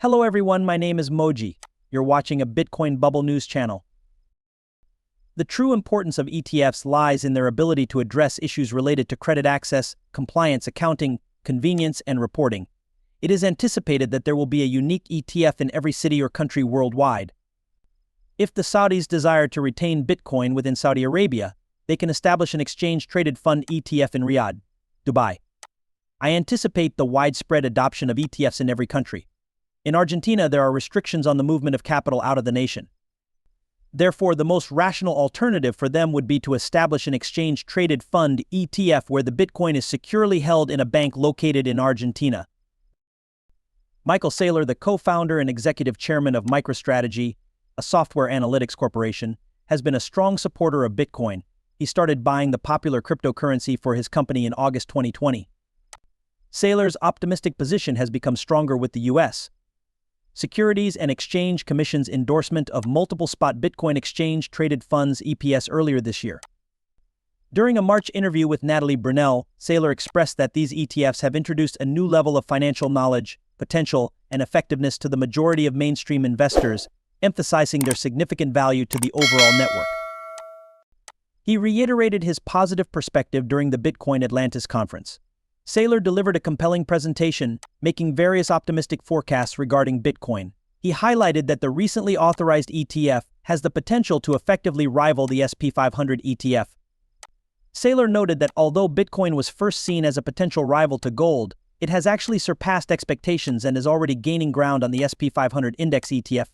Hello everyone, my name is Moji. You're watching a Bitcoin Bubble News channel. The true importance of ETFs lies in their ability to address issues related to credit access, compliance, accounting, convenience, and reporting. It is anticipated that there will be a unique ETF in every city or country worldwide. If the Saudis desire to retain Bitcoin within Saudi Arabia, they can establish an exchange-traded fund ETF in Riyadh, Dubai. I anticipate the widespread adoption of ETFs in every country. In Argentina, there are restrictions on the movement of capital out of the nation. Therefore, the most rational alternative for them would be to establish an exchange-traded fund ETF where the Bitcoin is securely held in a bank located in Argentina. Michael Saylor, the co-founder and executive chairman of MicroStrategy, a software analytics corporation, has been a strong supporter of Bitcoin. He started buying the popular cryptocurrency for his company in August 2020. Saylor's optimistic position has become stronger with the U.S. Securities and Exchange Commission's endorsement of multiple spot Bitcoin exchange-traded funds EPS earlier this year. During a March interview with Natalie Brunell, Saylor expressed that these ETFs have introduced a new level of financial knowledge, potential, and effectiveness to the majority of mainstream investors, emphasizing their significant value to the overall network. He reiterated his positive perspective during the Bitcoin Atlantis conference. Saylor delivered a compelling presentation, making various optimistic forecasts regarding Bitcoin. He highlighted that the recently authorized ETF has the potential to effectively rival the S&P 500 ETF. Saylor noted that although Bitcoin was first seen as a potential rival to gold, it has actually surpassed expectations and is already gaining ground on the S&P 500 Index ETF.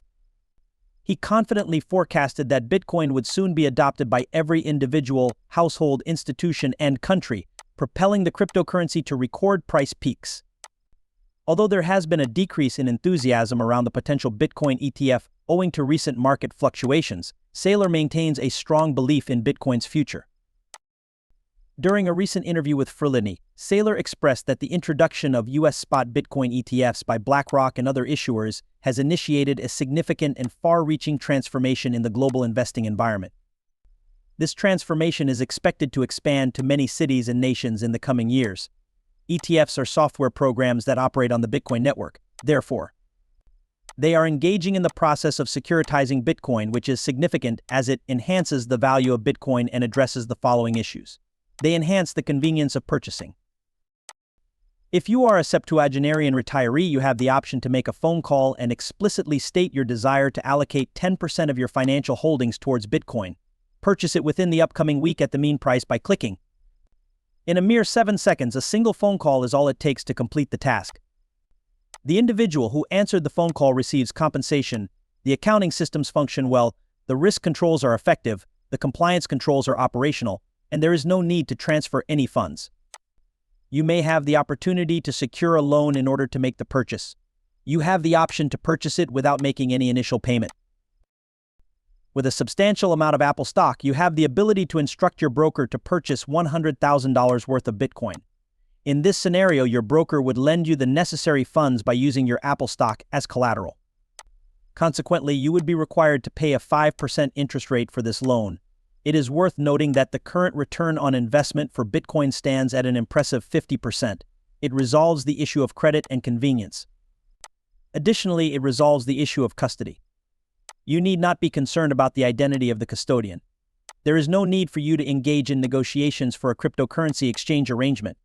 He confidently forecasted that Bitcoin would soon be adopted by every individual, household, institution, and country, propelling the cryptocurrency to record price peaks. Although there has been a decrease in enthusiasm around the potential Bitcoin ETF owing to recent market fluctuations, Saylor maintains a strong belief in Bitcoin's future. During a recent interview with Freelini, Saylor expressed that the introduction of U.S. spot Bitcoin ETFs by BlackRock and other issuers has initiated a significant and far-reaching transformation in the global investing environment. This transformation is expected to expand to many cities and nations in the coming years. ETFs are software programs that operate on the Bitcoin network. Therefore, they are engaging in the process of securitizing Bitcoin, which is significant as it enhances the value of Bitcoin and addresses the following issues. They enhance the convenience of purchasing. If you are a septuagenarian retiree, you have the option to make a phone call and explicitly state your desire to allocate 10% of your financial holdings towards Bitcoin. Purchase it within the upcoming week at the mean price by clicking. In a mere 7 seconds, a single phone call is all it takes to complete the task. The individual who answered the phone call receives compensation, the accounting systems function well, the risk controls are effective, the compliance controls are operational, and there is no need to transfer any funds. You may have the opportunity to secure a loan in order to make the purchase. You have the option to purchase it without making any initial payment. With a substantial amount of Apple stock, you have the ability to instruct your broker to purchase $100,000 worth of Bitcoin. In this scenario, your broker would lend you the necessary funds by using your Apple stock as collateral. Consequently, you would be required to pay a 5% interest rate for this loan. It is worth noting that the current return on investment for Bitcoin stands at an impressive 50%. It resolves the issue of credit and convenience. Additionally, it resolves the issue of custody. You need not be concerned about the identity of the custodian. There is no need for you to engage in negotiations for a cryptocurrency exchange arrangement.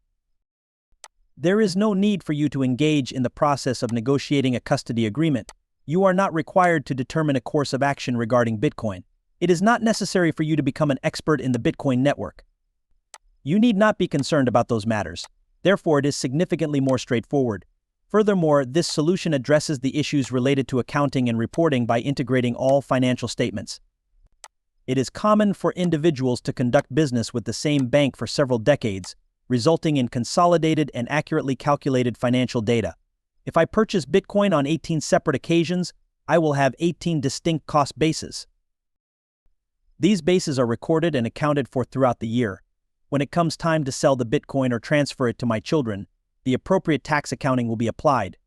There is no need for you to engage in the process of negotiating a custody agreement. You are not required to determine a course of action regarding Bitcoin. It is not necessary for you to become an expert in the Bitcoin network. You need not be concerned about those matters. Therefore, it is significantly more straightforward. Furthermore, this solution addresses the issues related to accounting and reporting by integrating all financial statements. It is common for individuals to conduct business with the same bank for several decades, resulting in consolidated and accurately calculated financial data. If I purchase Bitcoin on 18 separate occasions, I will have 18 distinct cost bases. These bases are recorded and accounted for throughout the year. When it comes time to sell the Bitcoin or transfer it to my children, the appropriate tax accounting will be applied.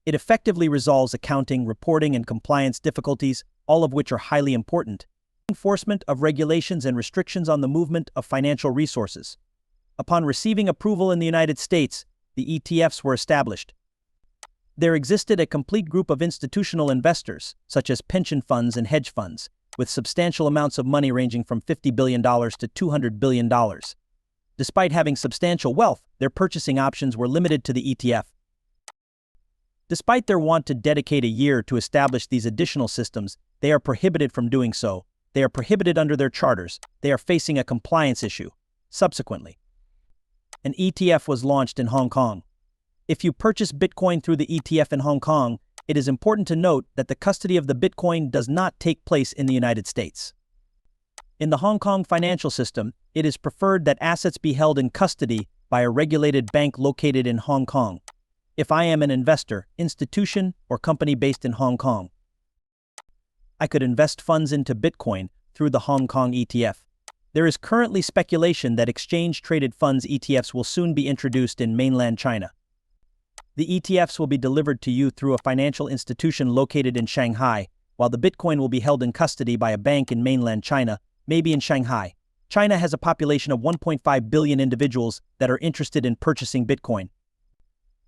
It effectively resolves accounting, reporting, and compliance difficulties, all of which are highly important. Enforcement of regulations and restrictions on the movement of financial resources. Upon receiving approval in the United States, the ETFs were established. There existed a complete group of institutional investors, such as pension funds and hedge funds, with substantial amounts of money ranging from $50 billion to $200 billion. Despite having substantial wealth, their purchasing options were limited to the ETF. Despite their want to dedicate a year to establish these additional systems, they are prohibited from doing so. They are prohibited under their charters. They are facing a compliance issue. Subsequently, an ETF was launched in Hong Kong. If you purchase Bitcoin through the ETF in Hong Kong, it is important to note that the custody of the Bitcoin does not take place in the United States. In the Hong Kong financial system, it is preferred that assets be held in custody by a regulated bank located in Hong Kong. If I am an investor, institution, or company based in Hong Kong, I could invest funds into Bitcoin through the Hong Kong ETF. There is currently speculation that exchange-traded funds ETFs will soon be introduced in mainland China. The ETFs will be delivered to you through a financial institution located in Shanghai, while the Bitcoin will be held in custody by a bank in mainland China, maybe in Shanghai. China has a population of 1.5 billion individuals that are interested in purchasing Bitcoin.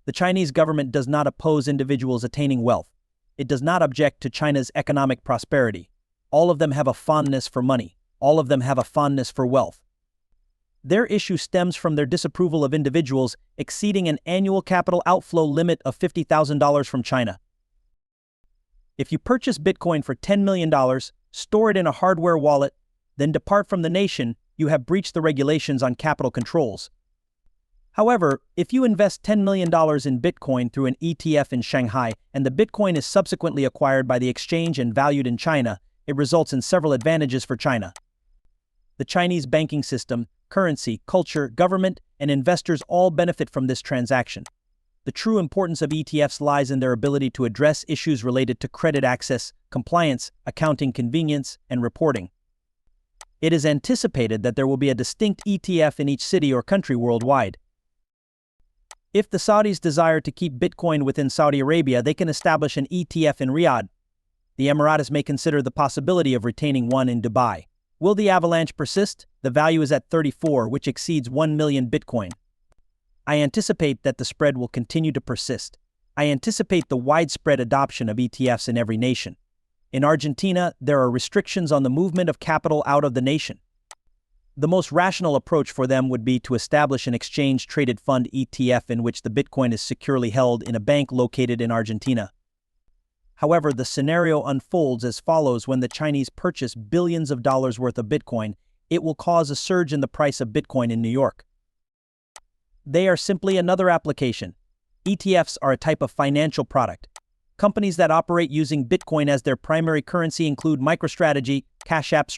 The Chinese government does not oppose individuals attaining wealth. It does not object to China's economic prosperity. All of them have a fondness for money. All of them have a fondness for wealth. Their issue stems from their disapproval of individuals exceeding an annual capital outflow limit of $50,000 from China. If you purchase Bitcoin for $10 million, store it in a hardware wallet, then depart from the nation, you have breached the regulations on capital controls. However, if you invest $10 million in Bitcoin through an ETF in Shanghai and the Bitcoin is subsequently acquired by the exchange and valued in China, it results in several advantages for China. The Chinese banking system, currency, culture, government, and investors all benefit from this transaction. The true importance of ETFs lies in their ability to address issues related to credit access, compliance, accounting convenience, and reporting. It is anticipated that there will be a distinct ETF in each city or country worldwide. If the Saudis desire to keep Bitcoin within Saudi Arabia, they can establish an ETF in Riyadh. The Emirates may consider the possibility of retaining one in Dubai. Will the avalanche persist? The value is at 34, which exceeds 1 million Bitcoin. I anticipate that the spread will continue to persist. I anticipate the widespread adoption of ETFs in every nation. In Argentina, there are restrictions on the movement of capital out of the nation. The most rational approach for them would be to establish an exchange-traded fund ETF in which the Bitcoin is securely held in a bank located in Argentina. However, the scenario unfolds as follows: when the Chinese purchase billions of dollars worth of Bitcoin, it will cause a surge in the price of Bitcoin in New York. They are simply another application. ETFs are a type of financial product. Companies that operate using Bitcoin as their primary currency include MicroStrategy, Cash App,